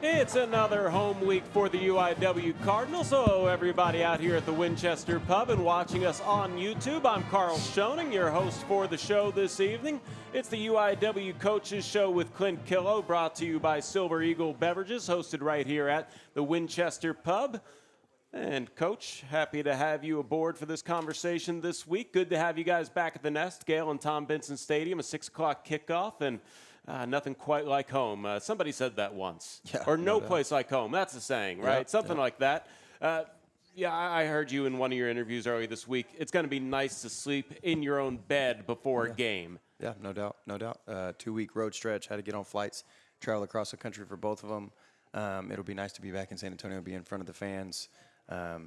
It's another home week for the UIW Cardinals. Hello, everybody out here at the Winchester Pub and watching us on YouTube. I'm Carl Schoening, your host for the show this evening. It's the UIW Coaches Show with Clint Killow, brought to you by Sliver Eagle Beverages, hosted right here at the Winchester Pub. And, Coach, happy to have you aboard for this conversation this week. Good to have you guys back at the Nest, Gale and Tom Benson Stadium, a 6 o'clock kickoff, and nothing quite like home. Somebody said that once. Yeah, or no place like home. That's a saying, right? Yep, Something yep. like that. Yeah, I heard you in one of your interviews earlier this week. It's going to be nice to sleep in your own bed before a game. Yeah, no doubt, no doubt. 2-week road stretch, had to get on flights, travel across the country for both of them. It'll be nice to be back in San Antonio, be in front of the fans. Yeah.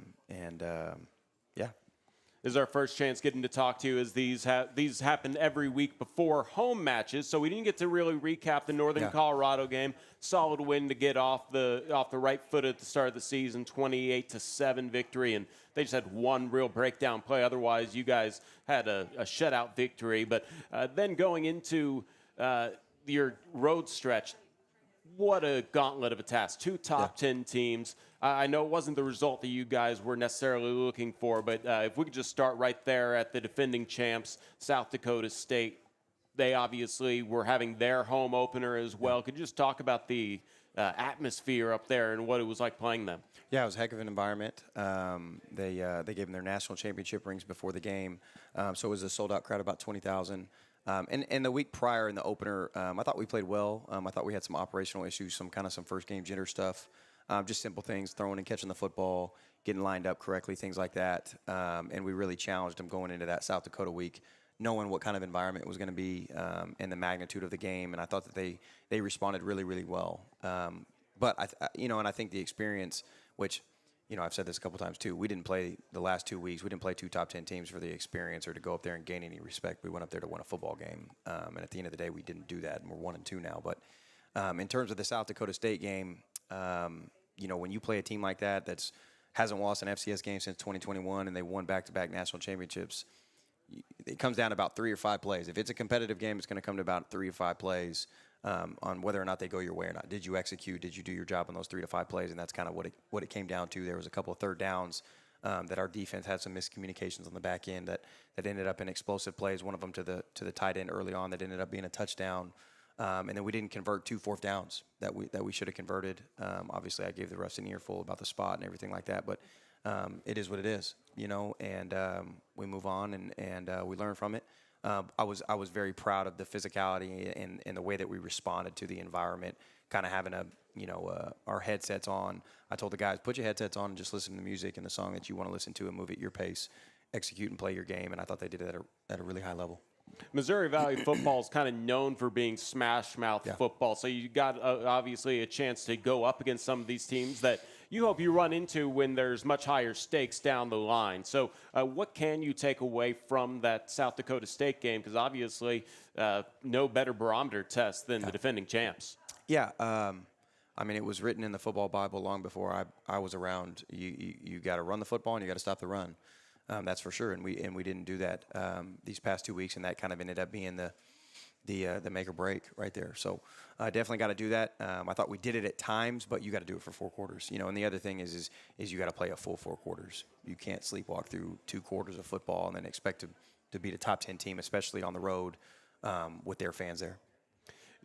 This is our first chance getting to talk to you, as these happen every week before home matches. So we didn't get to really recap the Northern Colorado game. Solid win to get off the right foot at the start of the season, 28-7 victory, and they just had one real breakdown play. Otherwise, you guys had a shutout victory. But then going into your road stretch, what a gauntlet of a task. Two top 10 teams. I know it wasn't the result that you guys were necessarily looking for, but if we could just start right there at the defending champs, South Dakota State. They obviously were having their home opener as well. Could you just talk about the atmosphere up there and what it was like playing them? Yeah, it was a heck of an environment. They gave them their national championship rings before the game, so it was a sold-out crowd, about 20,000. And the week prior in the opener, I thought we played well. I thought we had some operational issues, some first game jitter stuff, just simple things, throwing and catching the football, getting lined up correctly, things like that. And we really challenged them going into that South Dakota week, knowing what kind of environment it was going to be and the magnitude of the game. And I thought that they responded really, really well. But I think the experience, which, I've said this a couple times too. We didn't play the last 2 weeks. We didn't play two top 10 teams for the experience or to go up there and gain any respect. We went up there to win a football game, and at the end of the day, we didn't do that, and we're 1-2 now. But in terms of the South Dakota State game, when you play a team like that hasn't lost an FCS game since 2021, and they won back-to-back national championships, it comes down to about 3 or 5 plays. If it's a competitive game, it's going to come to about 3 or 5 plays. On whether or not they go your way or not. Did you execute? Did you do your job on those 3 to 5 plays? And that's kind of what it came down to. There was a couple of third downs that our defense had some miscommunications on the back end that ended up in explosive plays. One of them to the tight end early on that ended up being a touchdown. And then we didn't convert 2 fourth downs that we should have converted. Obviously, I gave the refs an earful about the spot and everything like that. But it is what it is, And we move on and we learn from it. I was very proud of the physicality and the way that we responded to the environment, kind of having our headsets on. I told the guys, put your headsets on and just listen to the music and the song that you want to listen to and move at your pace, execute and play your game. And I thought they did it at a really high level. Missouri Valley football is kind of known for being smash-mouth football, so you got obviously a chance to go up against some of these teams that you hope you run into when there's much higher stakes down the line. So what can you take away from that South Dakota State game? Because obviously no better barometer test than the defending champs. Yeah, it was written in the football Bible long before I was around. You got to run the football and you got to stop the run. That's for sure, and we didn't do that these past 2 weeks, and that kind of ended up being the make or break right there. So definitely got to do that. I thought we did it at times, but you got to do it for 4 quarters. And the other thing is you got to play a full 4 quarters. You can't sleepwalk through 2 quarters of football and then expect to beat a top 10 team, especially on the road with their fans there.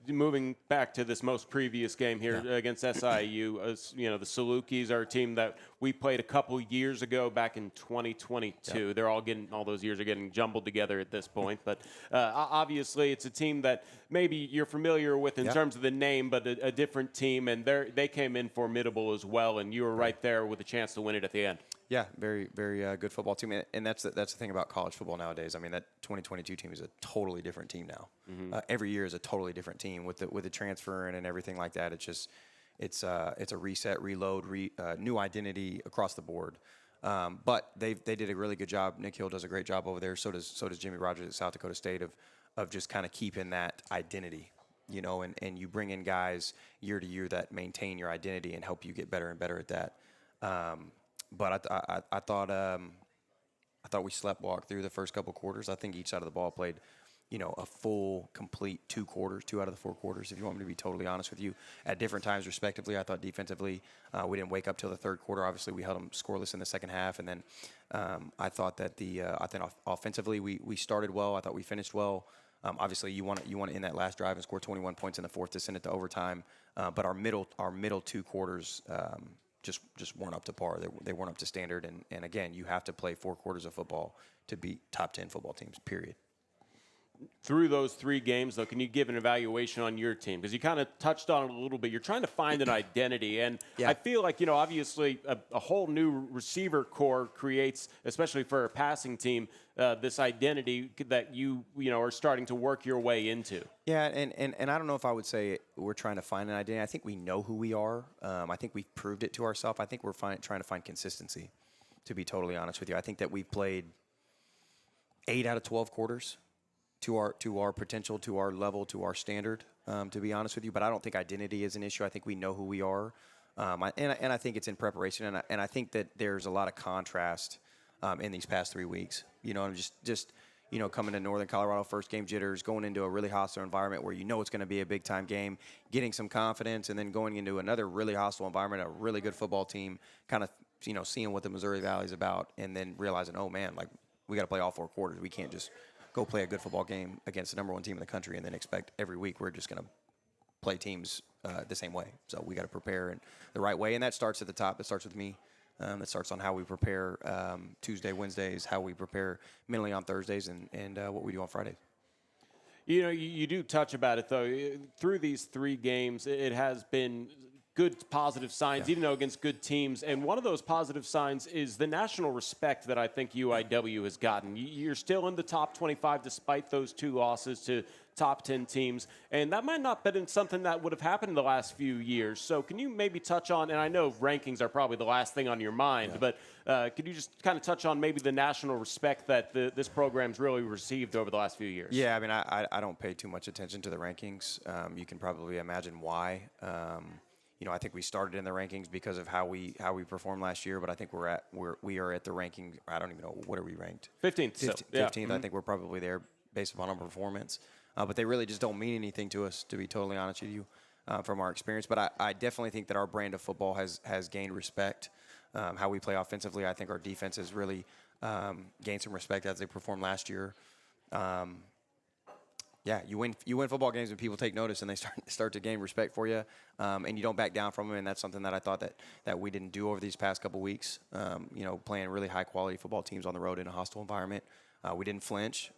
Moving back to this most previous game here against SIU, the Salukis are a team that we played a couple years ago back in 2022. Yep. All those years are getting jumbled together at this point. But obviously it's a team that maybe you're familiar with in terms of the name, but a different team. And they came in formidable as well, and you were right there with a chance to win it at the end. Yeah, very, very good football team, and that's the thing about college football nowadays. That 2022 team is a totally different team now. Mm-hmm. Every year is a totally different team with the transfer and everything like that. It's a reset, reload, new identity across the board. But they did a really good job. Nick Hill does a great job over there. So does Jimmy Rogers at South Dakota State of just kind of keeping that identity. And you bring in guys year to year that maintain your identity and help you get better and better at that. But I thought we sleptwalked through the first couple quarters. I think each side of the ball played a full, complete 2 quarters, 2 out of the 4 quarters, if you want me to be totally honest with you. At different times, respectively, I thought defensively, we didn't wake up till the 3rd quarter. Obviously, we held them scoreless in the 2nd half, and then I thought that offensively, we started well. I thought we finished well. Obviously, you want to end that last drive and score 21 points in the 4th to send it to overtime. But our middle 2 quarters just weren't up to par. They weren't up to standard. And again, you have to play 4 quarters of football to beat top 10 football teams, period. Through those 3 games, though, can you give an evaluation on your team? Because you kind of touched on it a little bit. You're trying to find an identity. And I feel like, obviously a whole new receiver core creates, especially for a passing team, this identity that you are starting to work your way into. Yeah, and I don't know if I would say we're trying to find an identity. I think we know who we are. I think we've proved it to ourselves. I think we're trying to find consistency, to be totally honest with you. I think that we've played 8 out of 12 quarters to our potential, to our level, to our standard, to be honest with you. But I don't think identity is an issue. I think we know who we are. And I think it's in preparation. And I think that there's a lot of contrast in these past 3 weeks. Just coming to Northern Colorado, first game jitters, going into a really hostile environment where it's going to be a big-time game, getting some confidence, and then going into another really hostile environment, a really good football team, kind of, seeing what the Missouri Valley is about, and then realizing, oh, man, like, we got to play all 4 quarters. We can't just go play a good football game against the number 1 team in the country and then expect every week we're just going to play teams the same way. So we got to prepare in the right way, and that starts at the top. It starts with me. It starts on how we prepare Tuesday, Wednesdays, how we prepare mentally on Thursdays, and what we do on Fridays. You do touch about it, though. Through these 3 games, it has been good positive signs, even though against good teams. And one of those positive signs is the national respect that I think UIW has gotten. You're still in the top 25 despite those 2 losses to top 10 teams. And that might not have been something that would have happened the last few years. So can you maybe touch on, and I know rankings are probably the last thing on your mind, but could you just kind of touch on maybe the national respect that this program's really received over the last few years? Yeah, I mean, I don't pay too much attention to the rankings. You can probably imagine why. I think we started in the rankings because of how we performed last year, but I think we are at the ranking. I don't even know, what are we ranked? 15th. 15th. I think we're probably there based upon our performance. But they really just don't mean anything to us, to be totally honest with you, from our experience. But I definitely think that our brand of football has gained respect. How we play offensively, I think our defense has really gained some respect as they performed last year. You win football games when people take notice and they start to gain respect for you, and you don't back down from them. And that's something that I thought that we didn't do over these past couple weeks. Playing really high quality football teams on the road in a hostile environment, we didn't flinch.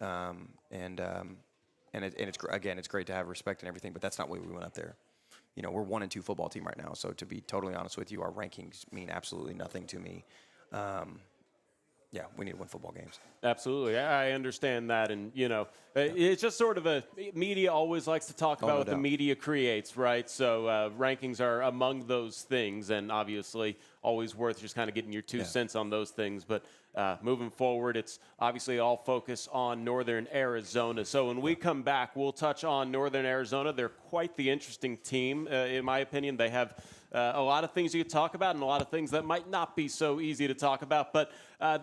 It's great to have respect and everything, but that's not why we went up there. We're 1-2 football team right now. So to be totally honest with you, our rankings mean absolutely nothing to me. We need to win football games. Absolutely. I understand that. And, it's just sort of media always likes to talk about what the media creates, right? So rankings are among those things, and obviously always worth just kind of getting your 2 cents on those things. But moving forward, it's obviously all focus on Northern Arizona. So when we come back, we'll touch on Northern Arizona. They're quite the interesting team, in my opinion. They have a lot of things you could talk about and a lot of things that might not be so easy to talk about. But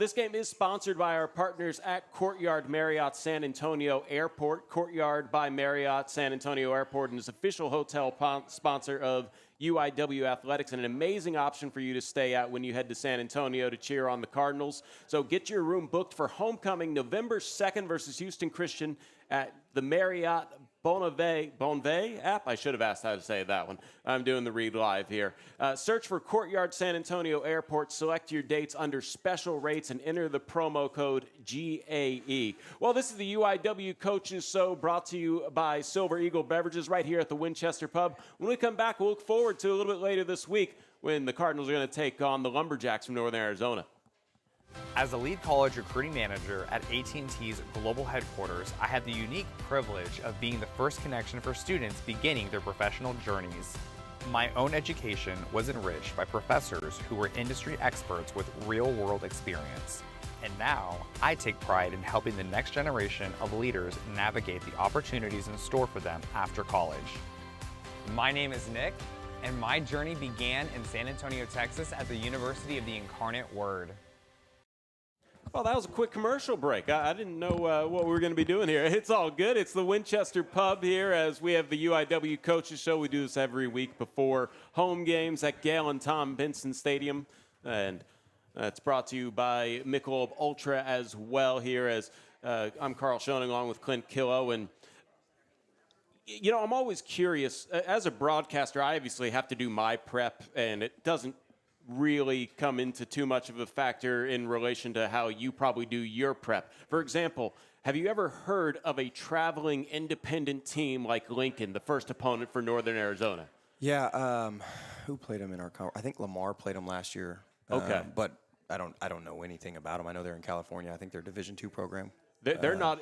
this game is sponsored by our partners at Courtyard Marriott San Antonio Airport. Courtyard by Marriott San Antonio Airport, and is official hotel sponsor of UIW Athletics, and an amazing option for you to stay at when you head to San Antonio to cheer on the Cardinals. So get your room booked for homecoming November 2nd versus Houston Christian at the Marriott Bonvay app. I should have asked how to say that one. I'm doing the read live here. Search for Courtyard San Antonio Airport, select your dates under special rates, and enter the promo code GAE. Well, this is the UIW Coaches Show, brought to you by Sliver Eagle Beverages right here at the Winchester Pub. When we come back, we'll look forward to a little bit later this week when the Cardinals are going to take on the Lumberjacks from Northern Arizona. As the lead college recruiting manager at AT&T's global headquarters, I had the unique privilege of being the first connection for students beginning their professional journeys. My own education was enriched by professors who were industry experts with real-world experience. And now, I take pride in helping the next generation of leaders navigate the opportunities in store for them after college. My name is Nick, and my journey began in San Antonio, Texas at the University of the Incarnate Word. Well, that was a quick commercial break. I didn't know what we were going to be doing here. It's all good. It's the Winchester Pub here as we have the UIW Coaches Show. We do this every week before home games at Gale and Tom Benson Stadium. And it's brought to you by Michelob Ultra as well here as I'm Carl Schoening along with Clint Killow. And, you know, I'm always curious. As a broadcaster, I obviously have to do my prep, and it doesn't really come into too much of a factor in relation to how you probably do your prep. For example, have you ever heard of a traveling independent team like Lincoln, the first opponent for Northern Arizona? Yeah, who played them in our I think Lamar played them last year. Okay. But I don't know anything about them. I know they're in California. I think they're a Division II program. They're not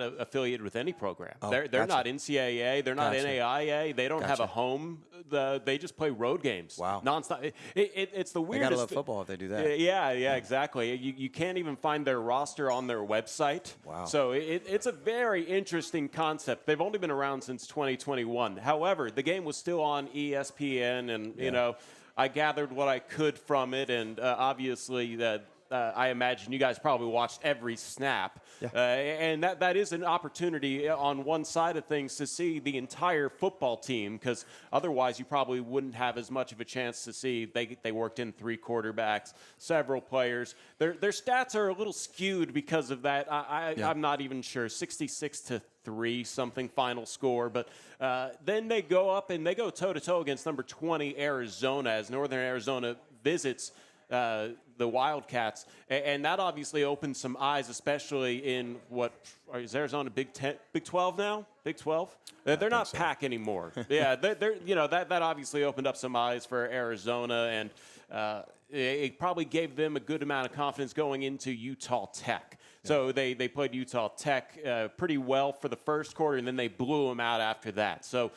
affiliated with any program. They're gotcha. not NCAA. They're not Gotcha. NAIA. They don't have a home. They just play road games. Wow. Nonstop. It's the weirdest. They gotta love football if they do that. Yeah, exactly. You can't even find their roster on their website. Wow. So it's a very interesting concept. They've only been around since 2021. However, the game was still on ESPN, and you know, I gathered what I could from it, and obviously that. I imagine you guys probably watched every snap. Yeah. And that is an opportunity on one side of things to see the entire football team, because otherwise you probably wouldn't have as much of a chance to see. They worked in 3 quarterbacks, several players. Their stats are a little skewed because of that. I'm not even sure. 66-3 something final score. But then they go up and they go toe-to-toe against number 20 Arizona as Northern Arizona visits the Wildcats, and that obviously opens some eyes, especially in what is Arizona Big 12 now? Big 12? They're not Pac anymore. Yeah, they're that obviously opened up some eyes for Arizona, and it probably gave them a good amount of confidence going into Utah Tech. So they played Utah Tech pretty well for the first quarter, and then they blew them out after that. So,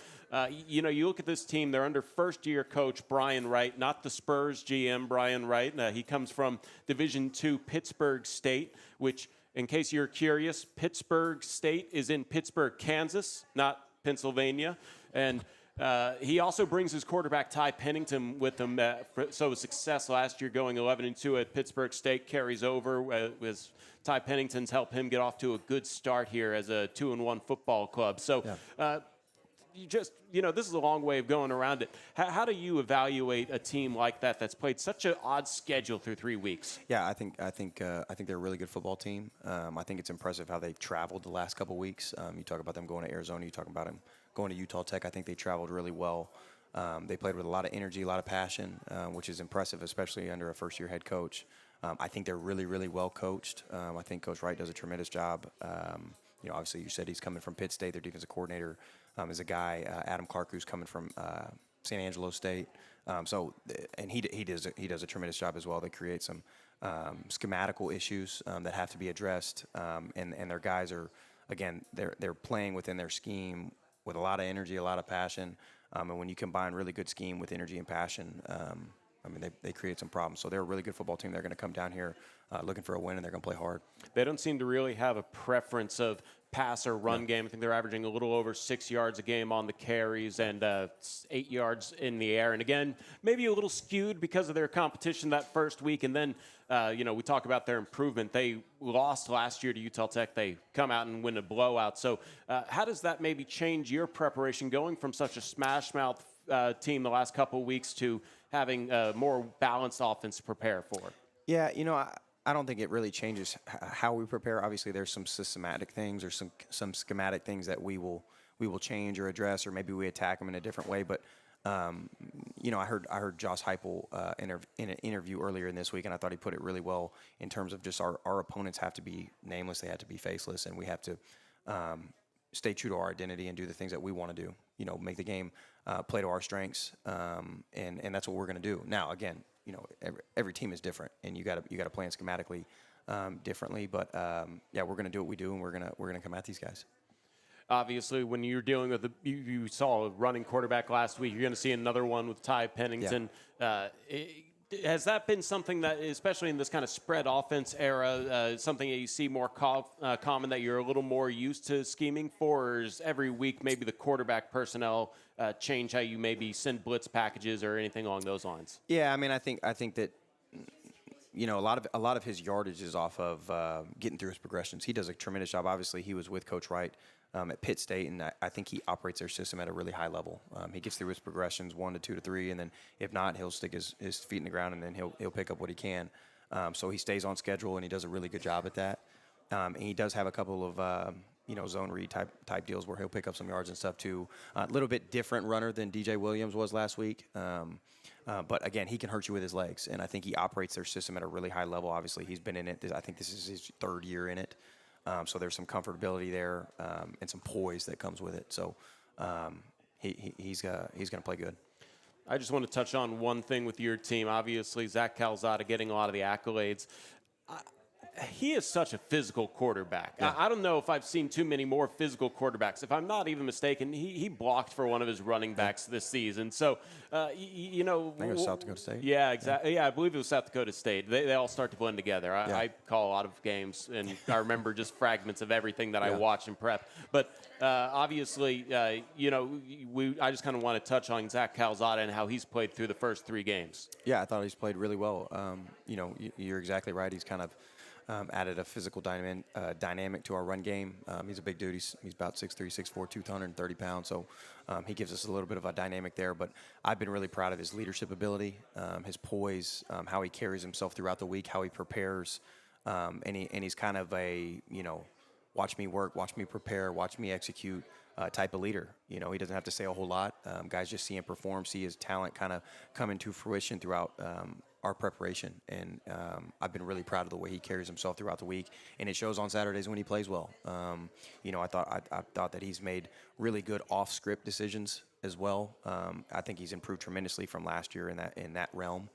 you look at this team, they're under first-year coach Brian Wright, not the Spurs GM Brian Wright. He comes from Division II Pittsburgh State, which, in case you're curious, Pittsburgh State is in Pittsburgh, Kansas, not Pennsylvania. And he also brings his quarterback Ty Pennington with him. So his success last year going 11-2 at Pittsburgh State carries over as Ty Pennington's helped him get off to a good start here as a 2-1 football club. So this is a long way of going around it. How do you evaluate a team like that that's played such an odd schedule through 3 weeks? Yeah, I think they're a really good football team. I think it's impressive how they've traveled the last couple weeks. You talk about them going to Arizona. You talk about them going to Utah Tech. I think they traveled really well. They played with a lot of energy, a lot of passion, which is impressive, especially under a first-year head coach. I think they're really, really well coached. I think Coach Wright does a tremendous job. Obviously you said he's coming from Pitt State. Their defensive coordinator is a guy, Adam Clark, who's coming from San Angelo State. And he does a tremendous job as well. They create some schematical issues that have to be addressed. And their guys are, again, they're playing within their scheme with a lot of energy, a lot of passion. And when you combine really good scheme with energy and passion, they create some problems. So they're a really good football team. They're going to come down here looking for a win, and they're going to play hard. They don't seem to really have a preference of pass or run game. I think they're averaging a little over 6 yards a game on the carries and 8 yards in the air. And again, maybe a little skewed because of their competition that first week. And then, we talk about their improvement. They lost last year to Utah Tech. They come out and win a blowout. So how does that maybe change your preparation going from such a smash mouth team the last couple of weeks to having a more balanced offense to prepare for? Yeah, I don't think it really changes how we prepare. Obviously, there's some systematic things or some schematic things that we will change or address, or maybe we attack them in a different way. But I heard Josh Heupel in an interview earlier in this week, and I thought he put it really well in terms of just our opponents have to be nameless, they have to be faceless, and we have to stay true to our identity and do the things that we want to do. Make the game play to our strengths, and that's what we're going to do. Now, again, every team is different, and you got to plan schematically differently. But we're going to do what we do, and we're going to come at these guys. Obviously, when you're dealing with you saw a running quarterback last week, you're going to see another one with Ty Pennington. Yeah. Has that been something that, especially in this kind of spread offense era, something that you see more common that you're a little more used to scheming for? Or is every week maybe the quarterback personnel change how you maybe send blitz packages or anything along those lines? Yeah, I think that a lot of his yardage is off of getting through his progressions. He does a tremendous job. Obviously, he was with Coach Wright at Pitt State, and I think he operates their system at a really high level. He gets through his progressions 1 to 2 to 3, and then if not, he'll stick his feet in the ground, and then he'll pick up what he can. So he stays on schedule, and he does a really good job at that. And he does have a couple of zone read type deals where he'll pick up some yards and stuff too. A little bit different runner than DJ Williams was last week. But again, he can hurt you with his legs, and I think he operates their system at a really high level. Obviously, he's been in it. I think this is his 3rd year in it. So there's some comfortability there and some poise that comes with it. So he's going to play good. I just want to touch on one thing with your team. Obviously, Zach Calzada getting a lot of the accolades. He is such a physical quarterback. Yeah. I don't know if I've seen too many more physical quarterbacks. If I'm not even mistaken, he blocked for one of his running backs this season. So, I think it was South Dakota State. Yeah, exactly. Yeah, I believe it was South Dakota State. They all start to blend together. I call a lot of games, and I remember just fragments of everything that I watch and prep. But obviously, I just kind of want to touch on Zach Calzada and how he's played through the first 3 games. Yeah, I thought he's played really well. You're exactly right. He's kind of added a physical dynamic to our run game. He's a big dude. He's about 6'3", 6'4", 230 pounds. So he gives us a little bit of a dynamic there. But I've been really proud of his leadership ability, his poise, how he carries himself throughout the week, how he prepares. And he's kind of a, watch me work, watch me prepare, watch me execute type of leader. He doesn't have to say a whole lot. Guys just see him perform, see his talent kind of come into fruition throughout our preparation, and I've been really proud of the way he carries himself throughout the week, and it shows on Saturdays when he plays well. I thought that he's made really good off-script decisions as well. I think he's improved tremendously from last year in that realm.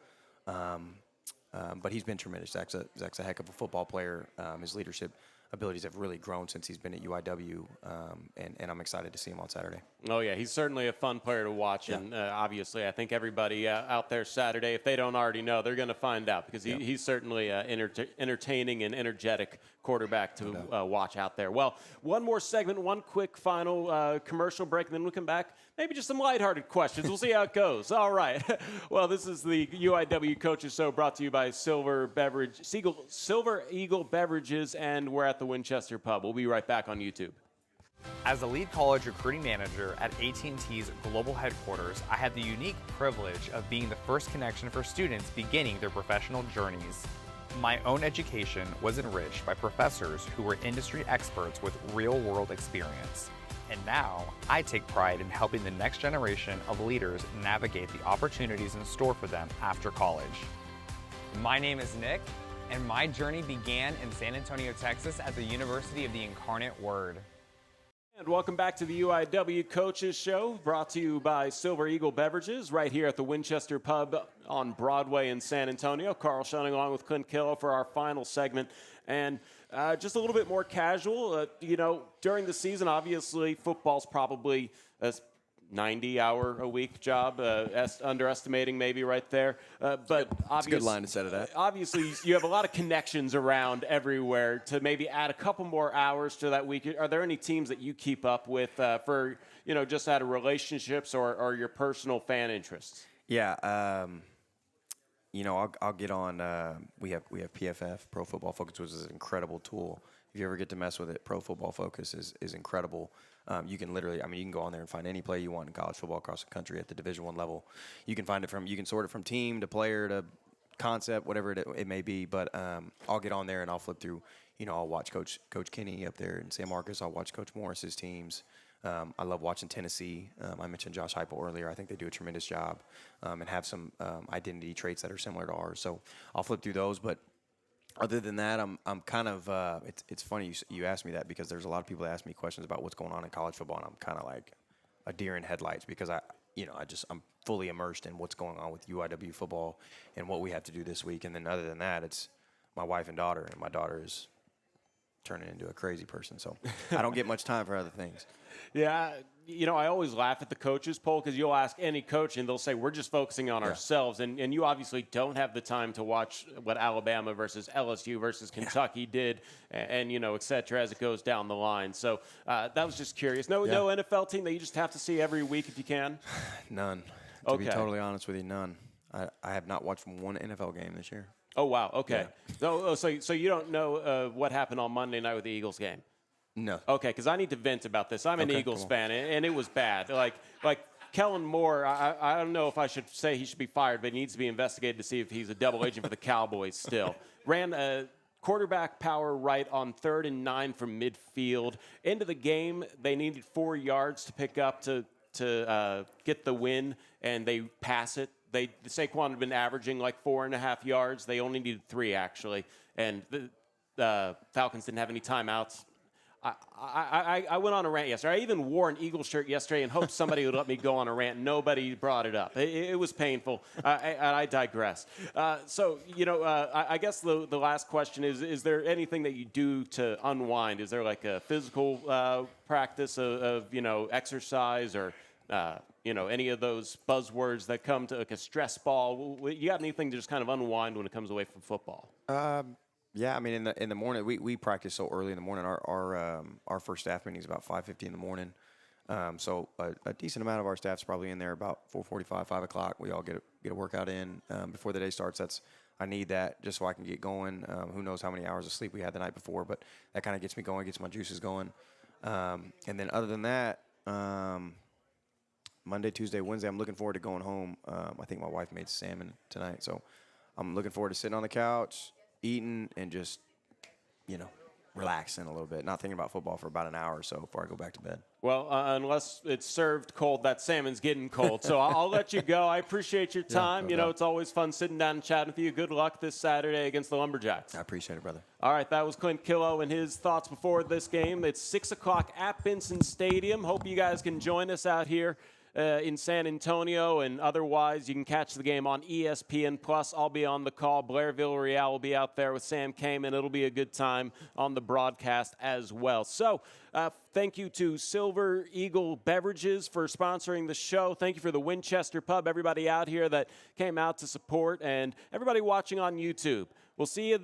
But he's been tremendous. Zach's a heck of a football player. His leadership abilities have really grown since he's been at UIW, and I'm excited to see him on Saturday. Oh, yeah, he's certainly a fun player to watch, and obviously I think everybody out there Saturday, if they don't already know, they're going to find out because he's certainly an entertaining and energetic quarterback to watch out there. Well, one more segment, one quick final commercial break, and then we'll come back. Maybe just some lighthearted questions. We'll see how it goes. All right. Well, this is the UIW Coaches Show brought to you by Sliver Eagle Beverages, and we're at the Winchester Pub. We'll be right back on YouTube. As a lead college recruiting manager at AT&T's global headquarters, I had the unique privilege of being the first connection for students beginning their professional journeys. My own education was enriched by professors who were industry experts with real-world experience. And now, I take pride in helping the next generation of leaders navigate the opportunities in store for them after college. My name is Nick, and my journey began in San Antonio, Texas at the University of the Incarnate Word. And welcome back to the UIW Coaches Show, brought to you by Sliver Eagle Beverages, right here at the Winchester Pub on Broadway in San Antonio. Carl Schoening along with Clint Killo for our final segment. And just a little bit more casual, during the season, obviously, football's probably a 90-hour-a-week job, underestimating maybe right there. But It's a good line to set it at. Obviously, you have a lot of connections around everywhere to maybe add a couple more hours to that week. Are there any teams that you keep up with for, just out of relationships or your personal fan interests? Yeah, I'll get on. We have PFF, Pro Football Focus, which is an incredible tool. If you ever get to mess with it, Pro Football Focus is incredible. You can literally, you can go on there and find any play you want in college football across the country at the Division I level. You can sort it from team to player to concept, whatever it may be. But I'll get on there and I'll flip through. I'll watch Coach Kenny up there in San Marcos. I'll watch Coach Morris's teams. I love watching Tennessee. I mentioned Josh Heupel earlier. I think they do a tremendous job and have some identity traits that are similar to ours. So I'll flip through those. But other than that, I'm kind of it's funny you asked me that because there's a lot of people that ask me questions about what's going on in college football, and I'm kind of like a deer in headlights because I'm fully immersed in what's going on with UIW football and what we have to do this week. And then other than that, it's my wife and daughter, and my daughter is turning into a crazy person, so I don't get much time for other things. Yeah, I always laugh at the coaches poll because you'll ask any coach and they'll say, we're just focusing on ourselves. And you obviously don't have the time to watch what Alabama versus LSU versus Kentucky did and et cetera, as it goes down the line. So that was just curious. No NFL team that you just have to see every week if you can? None. To be totally honest with you, none. I have not watched one NFL game this year. Oh, wow. Okay. Yeah. So you don't know what happened on Monday night with the Eagles game? No. Okay, because I need to vent about this. I'm an Okay, Eagles come on. fan, and it was bad. Like Kellen Moore, I don't know if I should say he should be fired, but he needs to be investigated to see if he's a double agent for the Cowboys still. Ran a quarterback power right on 3rd and 9 from midfield. Into the game, they needed 4 yards to pick up to get the win, and they pass it. Saquon had been averaging like 4.5 yards. They only needed 3, actually, and the Falcons didn't have any timeouts. I went on a rant yesterday. I even wore an Eagle shirt yesterday and hoped somebody would let me go on a rant. Nobody brought it up. It was painful. I digress. I guess the last question is there anything that you do to unwind? Is there like a physical practice of exercise or any of those buzzwords that come to like a stress ball? You got anything to just kind of unwind when it comes away from football? Yeah, I mean, in the morning, we practice so early in the morning. Our first staff meeting is about 5:50 in the morning. So a decent amount of our staff's probably in there about 4:45, 5 o'clock. We all get a workout in before the day starts. I need that just so I can get going. Who knows how many hours of sleep we had the night before, but that kind of gets me going, gets my juices going. And then other than that, Monday, Tuesday, Wednesday, I'm looking forward to going home. I think my wife made salmon tonight, so I'm looking forward to sitting on the couch, eating, and just, relaxing a little bit, not thinking about football for about an hour or so before I go back to bed. Well, unless it's served cold, that salmon's getting cold. So I'll let you go. I appreciate your time. no doubt. It's always fun sitting down and chatting with you. Good luck this Saturday against the Lumberjacks. I appreciate it, brother. All right, that was Clint Killow and his thoughts before this game. It's 6 o'clock at Benson Stadium. Hope you guys can join us out here in San Antonio, and otherwise you can catch the game on ESPN+. I'll be on the call. Blair Villarreal will be out there with Sam Kamen. It'll be a good time on the broadcast as well. So thank you to Sliver Eagle Beverages for sponsoring the show. Thank you for the Winchester Pub, everybody out here that came out to support, and everybody watching on YouTube. We'll see you